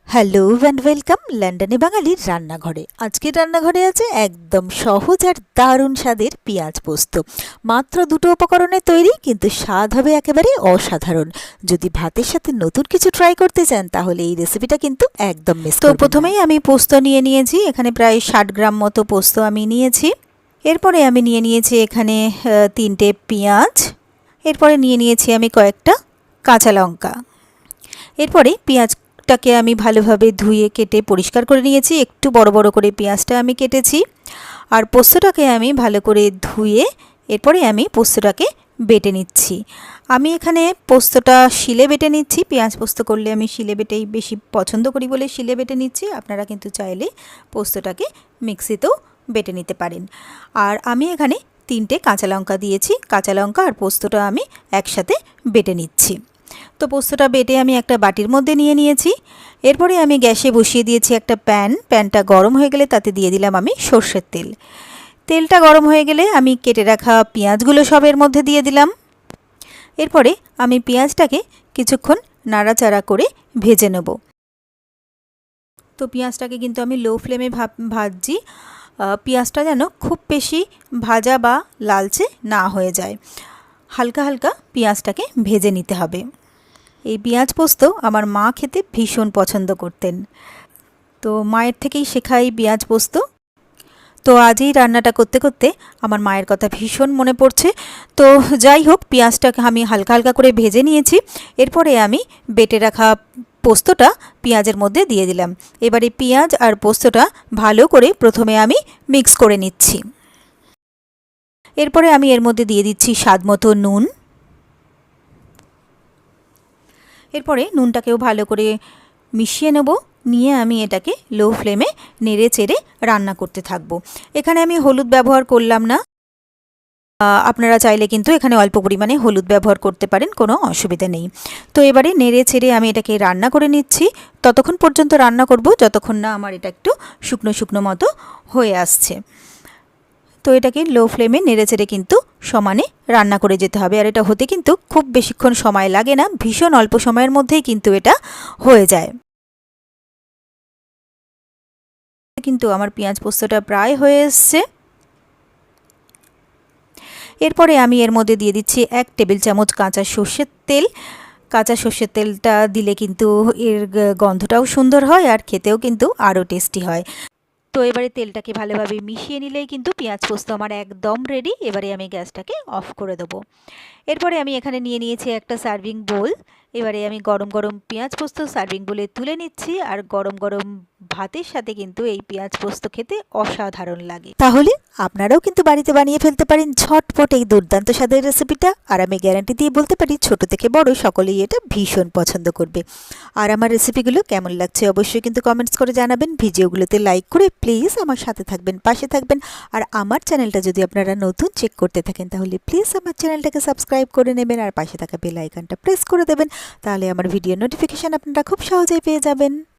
Hello and welcome লন্ডনে বাঙালির রান্নাঘরে। আজকের রান্নাঘরে আছে একদম সহজ আর দারুণ স্বাদের পেঁয়াজ পোস্ত। মাত্র দুটো উপকরণে তৈরি, কিন্তু স্বাদ হবে একেবারে অসাধারণ। যদি ভাতের সাথে নতুন কিছু ট্রাই করতে চান তাহলে এই রেসিপিটা কিন্তু একদম মিস করবেন না। তো প্রথমেই আমি পোস্ত নিয়ে নিয়েছি, এখানে প্রায় 60 গ্রাম মতো পোস্ত আমি নিয়েছি। এরপরে আমি নিয়ে নিয়েছি এখানে 3টে পেঁয়াজ। এরপরে নিয়ে নিয়েছি আমি কয়েকটা কাঁচা লঙ্কা। এরপরে পেঁয়াজটাকে আমি ভালোভাবে ধুয়ে কেটে পরিষ্কার করে নিয়েছি। একটু বড় বড় করে পেঁয়াজটা আমি কেটেছি। আর পোস্তটাকে আমি ভালো করে ধুয়ে এরপরে আমি পোস্তটাকে বেটে নিচ্ছি। আমি এখানে পোস্তটা শিলে বেটে নিচ্ছি। পেঁয়াজ পোস্ত করলে আমি শিলে বেটেই বেশি পছন্দ করি বলে শিলে বেটে নিচ্ছি। আপনারা কিন্তু চাইলে পোস্তটাকে মিক্সিতেও বেটে নিতে পারেন। আর আমি এখানে 3টে কাঁচা লঙ্কা দিয়েছি। কাঁচা লঙ্কা আর পোস্তটা আমি একসাথে বেটে নিচ্ছি। তো পোস্তটা বেটে আমি একটা বাটির মধ্যে নিয়ে নিয়েছি। এরপরে আমি গ্যাসে বসিয়ে দিয়েছি একটা প্যানটা গরম হয়ে গেলে তাতে দিয়ে দিলাম আমি সর্ষের তেল। তেলটা গরম হয়ে গেলে আমি কেটে রাখা পেঁয়াজগুলো সব এর মধ্যে দিয়ে দিলাম। এরপরে আমি পেঁয়াজটাকে কিছুক্ষণ নাড়াচাড়া করে ভেজে নেব। তো পেঁয়াজটাকে কিন্তু আমি লো ফ্লেমে ভাজছি। পেঁয়াজটা যেন খুব বেশি ভাজা বা লালচে না হয়ে যায়, হালকা হালকা পেঁয়াজটাকে ভেজে নিতে হবে। এই পেঁয়াজ পোস্ত আমার মা খেতে ভীষণ পছন্দ করতেন, তো মায়ের থেকেই শেখা এই পেঁয়াজ পোস্ত। তো আজ এই রান্নাটা করতে করতে আমার মায়ের কথা ভীষণ মনে পড়ছে। তো যাই হোক, পেঁয়াজটাকে আমি হালকা হালকা করে ভেজে নিয়েছি। এরপরে আমি বেটে রাখা পোস্তটা পেঁয়াজের মধ্যে দিয়ে দিলাম। এবারে পেঁয়াজ আর পোস্তটা ভালো করে প্রথমে আমি মিক্স করে নিচ্ছি। এরপরে আমি এর মধ্যে দিয়ে দিচ্ছি স্বাদ মতো নুন। এরপরে নুনটাকেও ভালো করে মিশিয়ে নেব। নিয়ে আমি এটাকে লো ফ্লেমে নেড়ে চেড়ে রান্না করতে থাকব। এখানে আমি হলুদ ব্যবহার করলাম না। আপনারা চাইলে কিন্তু এখানে অল্প পরিমাণে হলুদ ব্যবহার করতে পারেন, কোনো অসুবিধা নেই। তো এবারে নেড়ে চেড়ে আমি এটাকে রান্না করে নিচ্ছি। ততক্ষণ পর্যন্ত রান্না করব যতক্ষণ না আমার এটা একটু শুকনো শুকনো মতো হয়ে আসছে। তো এটাকে লো ফ্লেমে নেড়ে চেড়ে কিন্তু সমানে রান্না করে যেতে হবে। আর এটা হতে কিন্তু খুব বেশিক্ষণ সময় লাগে না, ভীষণ অল্প সময়ের মধ্যেই কিন্তু এটা হয়ে যায়। কিন্তু আমার পেঁয়াজ পোস্তটা প্রায় হয়ে এসছে। এরপরে আমি এর মধ্যে দিয়ে দিচ্ছি 1 টেবিল চামচ কাঁচা সর্ষের তেল। কাঁচা সর্ষের তেলটা দিলে কিন্তু এর গন্ধটাও সুন্দর হয় আর খেতেও কিন্তু আরও টেস্টি হয়। তো এবারে তেলটাকে ভালোভাবে মিশিয়ে নিলেই কিন্তু পেঁয়াজ পোস্ত আমার একদম রেডি। এবারে আমি গ্যাসটাকে অফ করে দেবো। এরপরে আমি এখানে নিয়ে নিয়েছি একটা সার্ভিং বোল। এবারে আমি গরম গরম পেঁয়াজ পোস্ত সার্ভিং বোলে তুলে নিচ্ছি। আর গরম গরম ভাতের সাথে কিন্তু এই পেঁয়াজ পোস্ত খেতে অসাধারণ লাগে। তাহলে আপনারাও কিন্তু বাড়িতে বানিয়ে ফেলতে পারেন ঝটপট এই দুর্দান্ত স্বাদের রেসিপিটা। আর আমি গ্যারান্টি দিয়ে বলতে পারি ছোট থেকে বড় সকলেই এটা ভীষণ পছন্দ করবে। আর আমার রেসিপিগুলো কেমন লাগছে অবশ্যই কিন্তু কমেন্টস করে জানাবেন। ভিডিওগুলোতে লাইক করে প্লিজ আমার সাথে থাকবেন, পাশে থাকবেন। আর আমার চ্যানেলটা যদি আপনারা নতুন চেক করতে থাকেন তাহলে প্লিজ আমার চ্যানেলটাকে সাবস্ক্রাইব করে নেবেন আর পাশে থাকা বেল আইকনটা প্রেস করে দেবেন। তাহলে আমার ভিডিও নোটিফিকেশান আপনারা খুব সহজেই পেয়ে যাবেন।